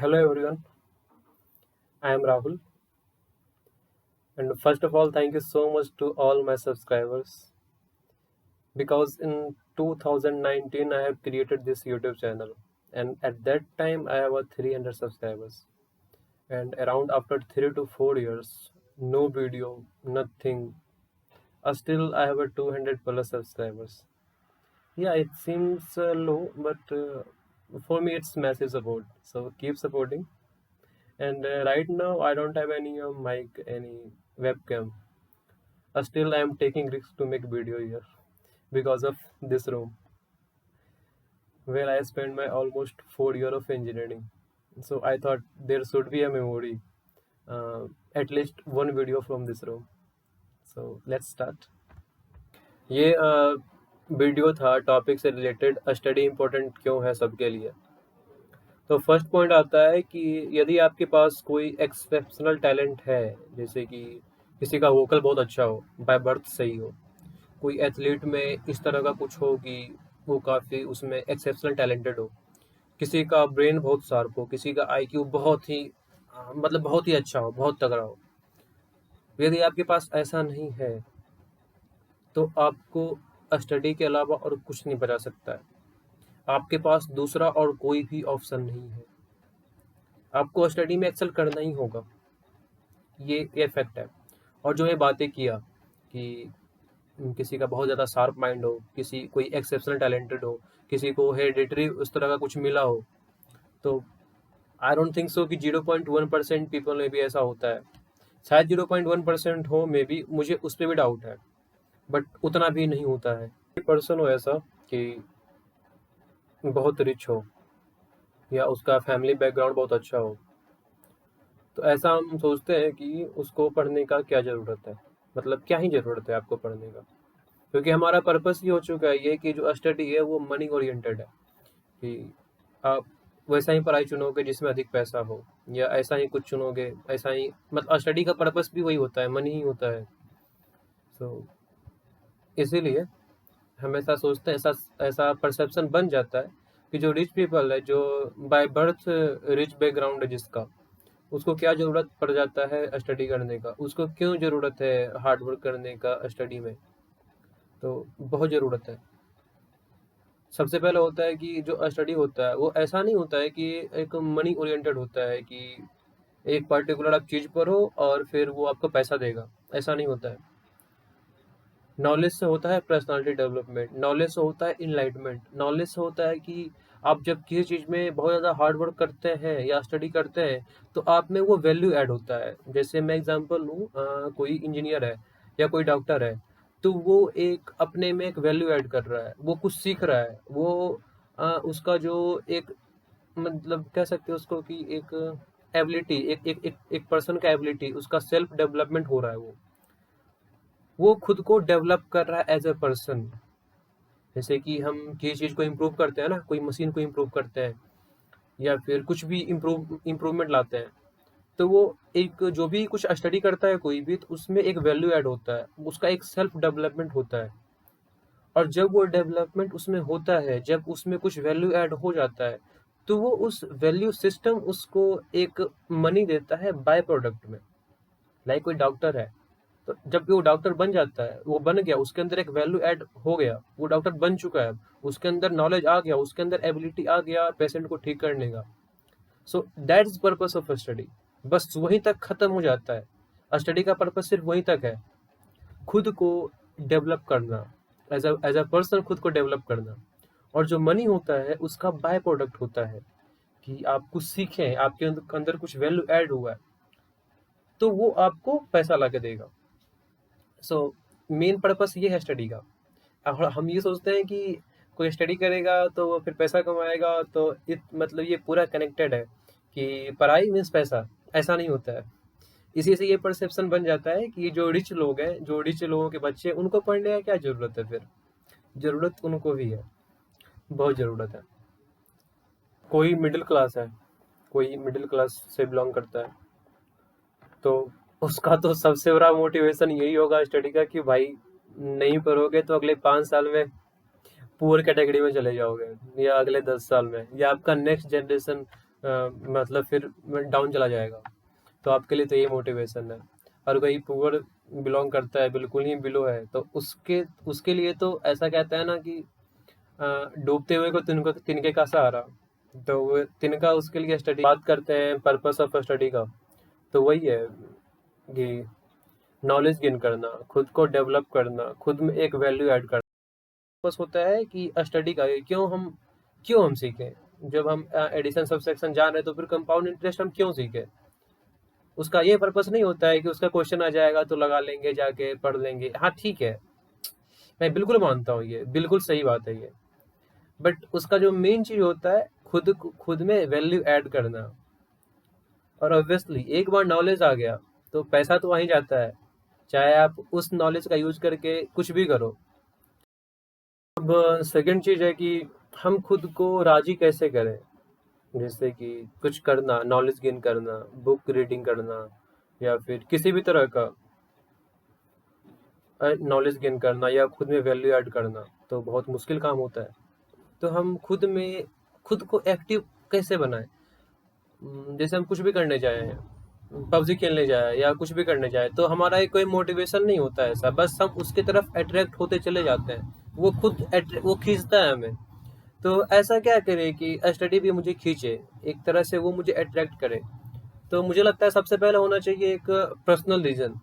Hello everyone, I am Rahul, and first of all, thank you so much to all my subscribers because in 2019 I have created this YouTube channel, and at that time I have a 300 subscribers, and around after 3 to 4 years, no video, nothing, still I have a 200 plus subscribers. Yeah, it seems low, but for me it's massive support. So keep supporting. And right now I don't have any mic, any webcam. Still, I am taking risks to make video here because of this room where I spent my almost 4 year of engineering. So I thought there should be a memory, at least one video from this room. So let's start. ये video था topic से related, study important क्यों है सबके लिए। तो first point आता है कि यदि आपके पास कोई एक्सेप्शनल टैलेंट है, जैसे कि किसी का वोकल बहुत अच्छा हो, बाय बर्थ सही हो, कोई एथलीट में इस तरह का कुछ हो कि वो काफ़ी उसमें एक्सेप्शनल टैलेंटेड हो, किसी का ब्रेन बहुत शार्प हो, किसी का आईक्यू बहुत ही मतलब बहुत ही अच्छा हो, बहुत तगड़ा हो। यदि आपके पास ऐसा नहीं है तो आपको स्टडी के अलावा और कुछ नहीं बचा सकता है। आपके पास दूसरा और कोई भी ऑप्शन नहीं है। आपको स्टडी में एक्सेल करना ही होगा, ये फैक्ट है। और जो ये बातें किया कि किसी का बहुत ज़्यादा शार्प माइंड हो, किसी कोई एक्सेप्शनल टैलेंटेड हो, किसी को हेरिडिटरी उस तरह का कुछ मिला हो, तो आई डोंट थिंक सो कि 0.1% पीपल में भी ऐसा होता है। शायद 0.1% हो, मे बी, मुझे उस पर भी डाउट है, बट उतना भी नहीं होता है। पर्सन हो ऐसा कि बहुत रिच हो या उसका फैमिली बैकग्राउंड बहुत अच्छा हो, तो ऐसा हम सोचते हैं कि उसको पढ़ने का क्या ज़रूरत है, मतलब क्या ही ज़रूरत है आपको पढ़ने का, क्योंकि हमारा पर्पस ही हो चुका है ये कि जो स्टडी है वो मनी ओरिएंटेड है, कि आप वैसा ही पढ़ाई चुनोगे जिसमें अधिक पैसा हो, या ऐसा ही कुछ चुनोगे, ऐसा ही, मतलब स्टडी का पर्पस भी वही होता है, मनी ही होता है। सो इसीलिए हमेशा सोचते हैं, ऐसा ऐसा परसेप्शन बन जाता है कि जो रिच पीपल है, जो बाय बर्थ रिच बैकग्राउंड है जिसका, उसको क्या ज़रूरत पड़ जाता है स्टडी करने का, उसको क्यों ज़रूरत है हार्ड वर्क करने का स्टडी में। तो बहुत ज़रूरत है। सबसे पहले होता है कि जो स्टडी होता है वो ऐसा नहीं होता है कि एक मनी ओरिएंटेड होता है कि एक पर्टिकुलर आप चीज़ पढ़ो और फिर वो आपको पैसा देगा, ऐसा नहीं होता है। नॉलेज से होता है पर्सनालिटी डेवलपमेंट, नॉलेज से होता है इनलाइटमेंट, नॉलेज से होता है कि आप जब किसी चीज़ में बहुत ज़्यादा हार्ड वर्क करते हैं या स्टडी करते हैं तो आप में वो वैल्यू ऐड होता है। जैसे मैं एग्जांपल लूँ, कोई इंजीनियर है या कोई डॉक्टर है, तो वो एक अपने में एक वैल्यू ऐड कर रहा है, वो कुछ सीख रहा है, वो उसका जो एक, मतलब कह सकते हो उसको कि एक एबिलिटी, एक पर्सन का एबिलिटी, उसका सेल्फ डेवलपमेंट हो रहा है, वो खुद को डेवलप कर रहा है एज अ पर्सन। जैसे कि हम किसी चीज़ को इम्प्रूव करते हैं ना, कोई मशीन को इम्प्रूव करते हैं या फिर कुछ भी इम्प्रूवमेंट लाते हैं, तो वो एक जो भी कुछ स्टडी करता है कोई भी, तो उसमें एक वैल्यू ऐड होता है, उसका एक सेल्फ डेवलपमेंट होता है। और जब वो डेवलपमेंट उसमें होता है, जब उसमें कुछ वैल्यू ऐड हो जाता है, तो वो उस वैल्यू सिस्टम उसको एक मनी देता है बाय प्रोडक्ट में। लाइक कोई डॉक्टर है, तो जब वो डॉक्टर बन जाता है, वो बन गया, उसके अंदर एक वैल्यू ऐड हो गया, वो डॉक्टर बन चुका है, उसके अंदर नॉलेज आ गया, उसके अंदर एबिलिटी आ गया पेशेंट को ठीक करने का। So that is purpose of study. बस वहीं तक खत्म हो जाता है। स्टडी का पर्पस सिर्फ वहीं तक है, खुद को डेवलप करना, एज अ पर्सन खुद को डेवलप करना। और जो मनी होता है उसका बाय प्रोडक्ट होता है कि आप कुछ सीखें, आपके अंदर कुछ वैल्यू ऐड हुआ है, तो वो आपको पैसा ला के देगा। सो मेन पर्पस ये है स्टडी का। अब हम ये सोचते हैं कि कोई स्टडी करेगा तो वो फिर पैसा कमाएगा, तो मतलब ये पूरा कनेक्टेड है कि पढ़ाई मीन्स पैसा। ऐसा नहीं होता है। इसी से ये परसेप्शन बन जाता है कि जो रिच लोग हैं, जो रिच लोगों के बच्चे, उनको पढ़ने का क्या ज़रूरत है। फिर ज़रूरत उनको भी है, बहुत ज़रूरत है। कोई मिडिल क्लास है, कोई मिडिल क्लास से बिलोंग करता है, तो उसका तो सबसे बड़ा मोटिवेशन यही होगा स्टडी का कि भाई नहीं पढ़ोगे तो अगले 5 साल में पुअर कैटेगरी में चले जाओगे, या अगले 10 साल में, या आपका नेक्स्ट जनरेशन मतलब फिर डाउन चला जाएगा। तो आपके लिए तो ये मोटिवेशन है। और कोई पुअर बिलोंग करता है, बिल्कुल ही बिलो है, तो उसके उसके लिए तो ऐसा कहता है ना कि डूबते हुए को तिनको तिनके का सहारा। तो वो तिनका उसके लिए स्टडी। बात करते हैं पर्पस ऑफ स्टडी का, तो वही है कि नॉलेज गेन करना, खुद को डेवलप करना, खुद में एक वैल्यू ऐड करना। बस होता है कि स्टडी का क्यों हम सीखें। जब हम एडिशन सब्सट्रैक्शन जान रहे हैं तो फिर कंपाउंड इंटरेस्ट हम क्यों सीखें। उसका ये पर्पस नहीं होता है कि उसका क्वेश्चन आ जाएगा तो लगा लेंगे, जाके पढ़ लेंगे। हाँ ठीक है, मैं बिल्कुल मानता हूँ, ये बिल्कुल सही बात है ये। बट उसका जो मेन चीज होता है खुद में वैल्यू ऐड करना। और ऑब्वियसली एक बार नॉलेज आ गया तो पैसा तो वहीं जाता है, चाहे आप उस नॉलेज का यूज करके कुछ भी करो। अब सेकंड चीज है कि हम खुद को राजी कैसे करें। जैसे कि कुछ करना, नॉलेज गेन करना, बुक रीडिंग करना, या फिर किसी भी तरह का नॉलेज गेन करना या खुद में वैल्यू ऐड करना, तो बहुत मुश्किल काम होता है। तो हम खुद को एक्टिव कैसे बनाएं। जैसे हम कुछ भी करने जाए, पबजी खेलने जाए या कुछ भी करने जाए, तो हमारा एक कोई मोटिवेशन नहीं होता है ऐसा, बस हम उसकी तरफ अट्रैक्ट होते चले जाते हैं। वो खींचता है हमें। तो ऐसा क्या करे कि स्टडी भी मुझे खींचे, एक तरह से वो मुझे अट्रैक्ट करे। तो मुझे लगता है सबसे पहले होना चाहिए एक personal reason,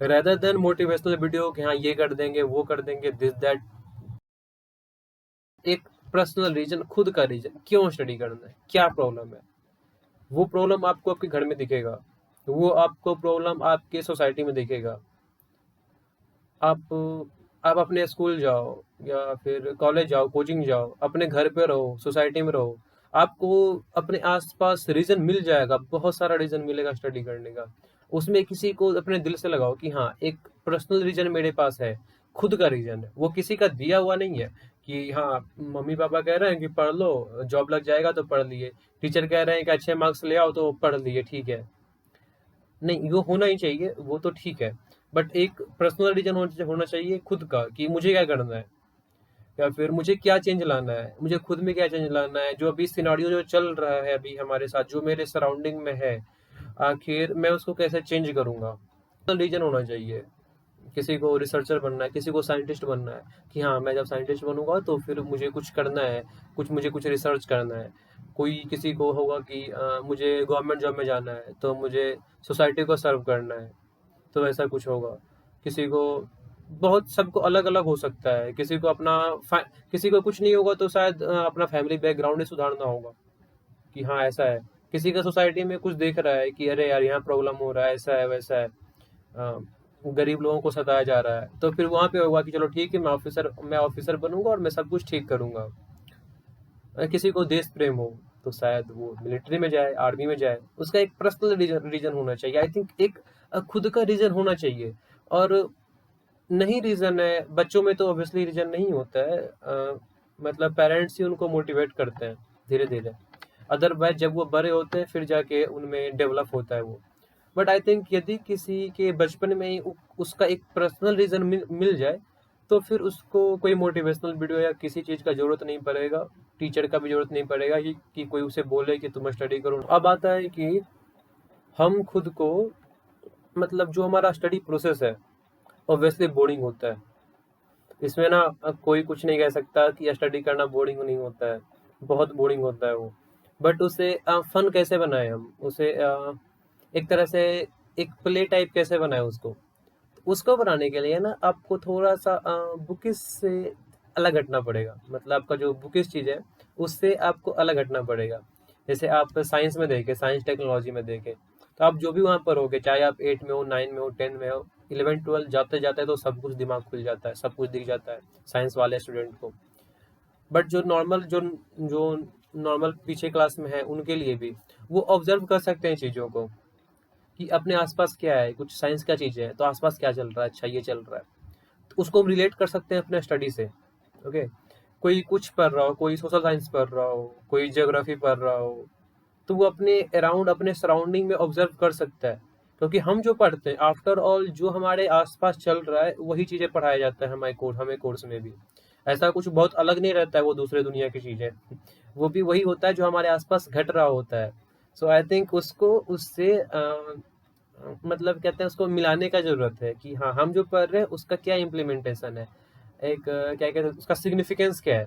rather than motivational video कि हाँ ये कर देंगे, वो कर देंगे, दिस दैट। एक पर्सनल रीजन, खुद का रीजन, क्यों स्टडी करना है, क्या प्रॉब्लम है। वो प्रॉब्लम आपको आपके घर में दिखेगा, वो आपको प्रॉब्लम आपके सोसाइटी में दिखेगा। आप आप अपने स्कूल जाओ या फिर कॉलेज जाओ, कोचिंग जाओ, अपने घर पे रहो, सोसाइटी में रहो, आपको अपने आसपास रीजन मिल जाएगा, बहुत सारा रीजन मिलेगा स्टडी करने का। उसमें किसी को अपने दिल से लगाओ कि हाँ एक पर्सनल रीजन मेरे पास है, खुद का रीजन है, वो किसी का दिया हुआ नहीं है कि हाँ मम्मी पापा कह रहे हैं कि पढ़ लो जॉब लग जाएगा तो पढ़ लिए, टीचर कह रहे हैं कि अच्छे मार्क्स ले आओ तो पढ़ लिए, ठीक है। नहीं, वो होना ही चाहिए, वो तो ठीक है। बट एक पर्सनल रीजन होना चाहिए खुद का कि मुझे क्या करना है, या फिर मुझे क्या चेंज लाना है, मुझे खुद में क्या चेंज लाना है। जो अभी सिनारियो जो चल रहा है अभी हमारे साथ, जो मेरे सराउंडिंग में है, आखिर मैं उसको कैसे चेंज करूंगा। पर्सनल रीजन होना चाहिए। किसी को रिसर्चर बनना है, किसी को साइंटिस्ट बनना है कि हाँ मैं जब साइंटिस्ट बनूंगा तो फिर मुझे कुछ करना है, मुझे कुछ रिसर्च करना है। कोई किसी को होगा कि मुझे गवर्नमेंट जॉब में जाना है तो मुझे सोसाइटी को सर्व करना है, तो ऐसा कुछ होगा। किसी को बहुत, सबको अलग अलग हो सकता है। किसी को कुछ नहीं होगा तो शायद अपना फैमिली बैकग्राउंड ही सुधारना होगा कि हाँ ऐसा है। किसी का सोसाइटी में कुछ देख रहा है कि अरे यार यहाँ प्रॉब्लम हो रहा है, ऐसा है वैसा है, अ, गरीब लोगों को सताया जा रहा है, तो फिर वहां पे होगा कि चलो ठीक है, मैं ऑफिसर बनूंगा और मैं सब कुछ ठीक करूंगा। किसी को देश प्रेम हो तो शायद वो मिलिट्री में जाए, आर्मी में जाए। उसका एक पर्सनल रीजन होना चाहिए। आई थिंक एक खुद का रीजन होना चाहिए। और नहीं रीजन है बच्चों में तो ऑब्वियसली रीजन नहीं होता है, मतलब पेरेंट्स ही उनको मोटिवेट करते हैं धीरे धीरे। अदरवाइज जब वो बड़े होते हैं फिर जाके उनमें डेवलप होता है वो। बट आई थिंक यदि किसी के बचपन में ही उसका एक पर्सनल रीजन मिल जाए तो फिर उसको कोई मोटिवेशनल वीडियो या किसी चीज का जरूरत नहीं पड़ेगा, टीचर का भी जरूरत नहीं पड़ेगा कि कोई उसे बोले कि तुम स्टडी करो। अब आता है कि हम खुद को, मतलब जो हमारा स्टडी प्रोसेस है ऑब्वियसली बोरिंग होता है। इसमें ना कोई कुछ नहीं कह सकता कि स्टडी करना बोरिंग नहीं होता है, बहुत बोरिंग होता है वो। बट उसे फन कैसे बनाए हम उसे, एक तरह से एक प्ले टाइप कैसे बनाए उसको। उसको बनाने के लिए ना आपको थोड़ा सा बुकिश से अलग हटना पड़ेगा। मतलब आपका जो बुकिश चीज़ है उससे आपको अलग हटना पड़ेगा। जैसे आप साइंस में देखें, साइंस टेक्नोलॉजी में देखें, तो आप जो भी वहाँ पर होगे, चाहे आप 8 में हो, 9 में हो, 10 में हो, 11 12 जाते जाते तो सब कुछ दिमाग खुल जाता है, सब कुछ दिख जाता है साइंस वाले स्टूडेंट को। बट जो नॉर्मल पीछे क्लास में है उनके लिए भी वो ऑब्जर्व कर सकते हैं चीज़ों को कि अपने आसपास क्या है, कुछ साइंस का चीज़ है तो आसपास क्या चल रहा है, अच्छा ये चल रहा है, तो उसको हम रिलेट कर सकते हैं अपने स्टडी से। ओके, कोई कुछ पढ़ रहा हो, कोई सोशल साइंस पढ़ रहा हो, कोई ज्योग्राफी पढ़ रहा हो, तो वो अपने अराउंड, अपने सराउंडिंग में ऑब्जर्व कर सकता है। क्योंकि हम जो पढ़ते हैं आफ्टर ऑल जो हमारे आसपास चल रहा है वही चीज़ें पढ़ाया जाता है हमें कोर्स में भी। ऐसा कुछ बहुत अलग नहीं रहता है वो दूसरे दुनिया की चीज़ें, वो भी वही होता है जो हमारे आसपास घट रहा होता है। सो आई थिंक उसको उससे मतलब कहते हैं उसको मिलाने का ज़रूरत है कि हाँ, हम जो पढ़ रहे हैं उसका क्या इम्प्लीमेंटेशन है, एक क्या कहते हैं उसका सिग्निफिकेंस क्या है।